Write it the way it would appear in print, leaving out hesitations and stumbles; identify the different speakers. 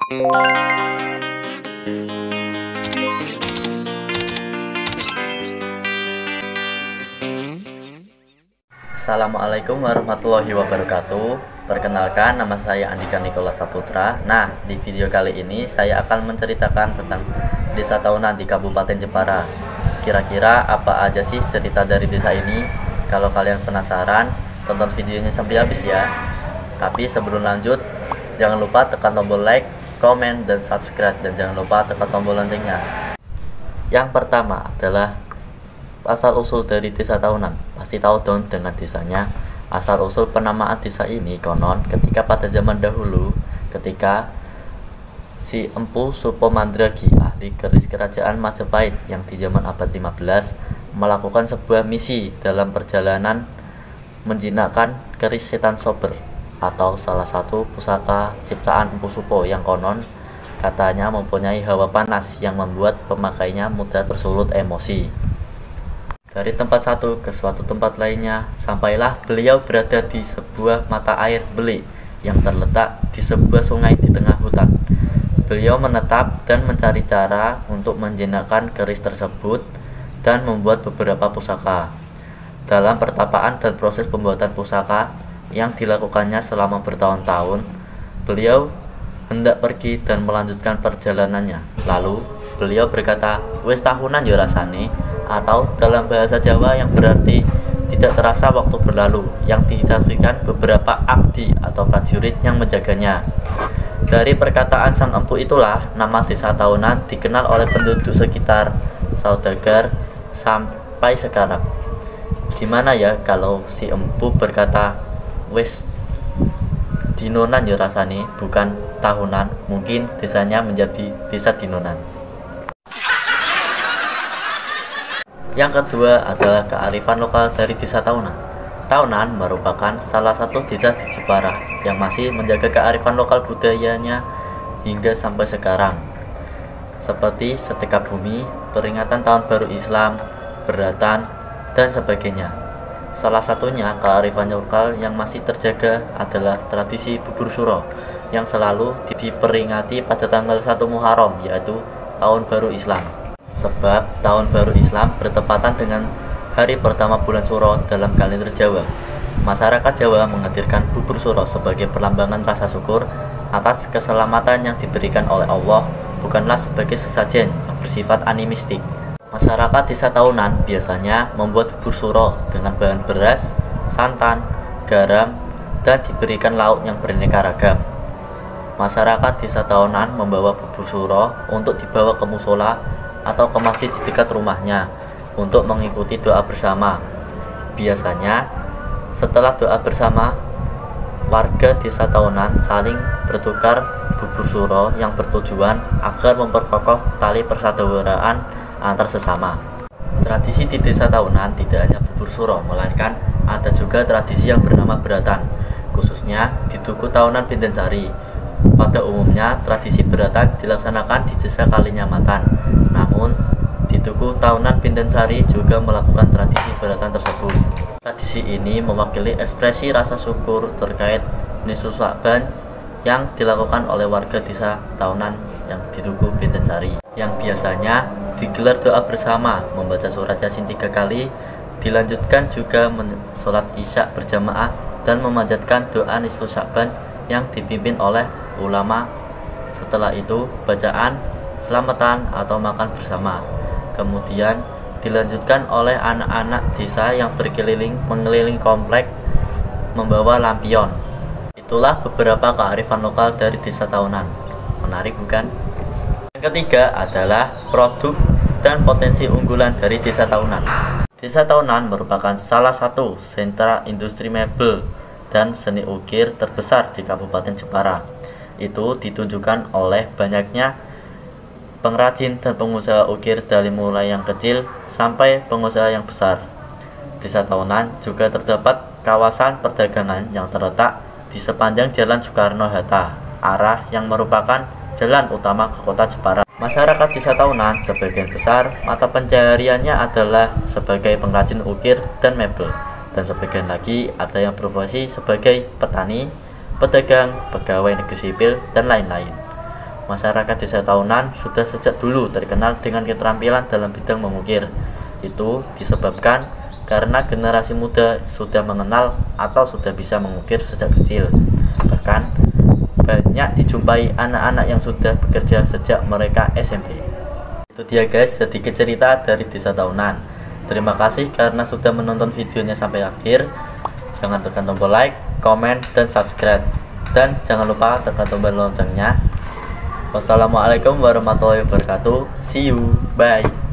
Speaker 1: Assalamualaikum warahmatullahi wabarakatuh. Perkenalkan, nama saya Andika Nikolas Saputra. Nah, di video kali ini saya akan menceritakan tentang desa Taunan di Kabupaten Jepara. Kira-kira apa aja sih cerita dari desa ini? Kalau kalian penasaran, tonton videonya sampai habis ya. Tapi sebelum lanjut, jangan lupa tekan tombol like, komen, dan subscribe. Dan jangan lupa tekan tombol loncengnya. Yang pertama adalah asal-usul dari desa Taunan. Pasti tahu dong dengan desanya. Asal-usul penamaan desa ini konon ketika pada zaman dahulu, ketika si Empu Supomandragi, ahli keris kerajaan Majapahit yang di zaman abad 15 melakukan sebuah misi dalam perjalanan menjinakkan keris setan sober, atau salah satu pusaka ciptaan Empu Supo yang konon katanya mempunyai hawa panas yang membuat pemakainya mudah tersulut emosi. Dari tempat satu ke suatu tempat lainnya, sampailah beliau berada di sebuah mata air belik yang terletak di sebuah sungai di tengah hutan. Beliau menetap dan mencari cara untuk menjinakkan keris tersebut dan membuat beberapa pusaka. Dalam pertapaan dan proses pembuatan pusaka yang dilakukannya selama bertahun-tahun, beliau hendak pergi dan melanjutkan perjalanannya. Lalu beliau berkata, "Wes tahunan yo rasane," atau dalam bahasa Jawa yang berarti tidak terasa waktu berlalu, yang diartikan beberapa abdi atau prajurit yang menjaganya. Dari perkataan sang empu itulah nama desa Taunan dikenal oleh penduduk sekitar, saudagar, sampai sekarang. Gimana ya kalau si empu berkata wes dinonan ya rasane, bukan tahunan, mungkin desanya menjadi desa dinonan. Yang kedua adalah kearifan lokal dari desa Taunan. Taunan merupakan salah satu desa di Jepara yang masih menjaga kearifan lokal budayanya hingga sampai sekarang, seperti setrika bumi, peringatan tahun baru Islam, beratan, dan sebagainya. Salah satunya kearifan lokal yang masih terjaga adalah tradisi bubur suro yang selalu diperingati pada tanggal 1 Muharram, yaitu tahun baru Islam. Sebab tahun baru Islam bertepatan dengan hari pertama bulan Suro dalam kalender Jawa. Masyarakat Jawa menghadirkan bubur suro sebagai perlambangan rasa syukur atas keselamatan yang diberikan oleh Allah, bukanlah sebagai sesajen yang bersifat animistik. Masyarakat desa Taunan biasanya membuat bubur suro dengan bahan beras, santan, garam, dan diberikan lauk yang beraneka ragam. Masyarakat desa Taunan membawa bubur suro untuk dibawa ke musola atau ke masjid di dekat rumahnya untuk mengikuti doa bersama. Biasanya setelah doa bersama, warga desa Taunan saling bertukar bubur suro yang bertujuan agar memperkokoh tali persaudaraan antar sesama. Tradisi di desa Taunan tidak hanya bubur suro, melainkan ada juga tradisi yang bernama beratan, khususnya di Duku Taunan Bintensari. Pada umumnya tradisi beratan dilaksanakan di desa Kalinyamatan. Namun, di Duku Taunan Bintensari juga melakukan tradisi beratan tersebut. Tradisi ini mewakili ekspresi rasa syukur terkait Nisfu Sya'ban yang dilakukan oleh warga desa Taunan yang di Duku Bintensari, yang biasanya digelar doa bersama, membaca surat Yasin 3 kali, dilanjutkan juga sholat Isya berjamaah dan memanjatkan doa Nisfu Sya'ban yang dipimpin oleh ulama. Setelah itu bacaan selamatan atau makan bersama. Kemudian dilanjutkan oleh anak-anak desa yang berkeliling mengelilingi komplek membawa lampion. Itulah beberapa kearifan lokal dari desa Taunan. Menarik bukan? Yang ketiga adalah produk dan potensi unggulan dari desa Taunan. Desa Taunan merupakan salah satu sentra industri mebel dan seni ukir terbesar di Kabupaten Jepara. Itu ditunjukkan oleh banyaknya pengrajin dan pengusaha ukir dari mulai yang kecil sampai pengusaha yang besar. Desa Taunan juga terdapat kawasan perdagangan yang terletak di sepanjang Jalan Soekarno-Hatta, arah yang merupakan jalan utama ke kota Jepara. Masyarakat desa Taunan sebagian besar mata pencahariannya adalah sebagai pengrajin ukir dan mebel, dan sebagian lagi ada yang berprofesi sebagai petani, pedagang, pegawai negeri sipil, dan lain-lain. Masyarakat desa Tahunan sudah sejak dulu terkenal dengan keterampilan dalam bidang mengukir. Itu disebabkan karena generasi muda sudah mengenal atau sudah bisa mengukir sejak kecil. Bahkan banyak dijumpai anak-anak yang sudah bekerja sejak mereka SMP. Itu dia guys, sedikit cerita dari desa Tahunan. Terima kasih karena sudah menonton videonya sampai akhir. Jangan tekan tombol like, komen, dan subscribe. Dan jangan lupa tekan tombol loncengnya. Wassalamualaikum warahmatullahi wabarakatuh. See you. Bye.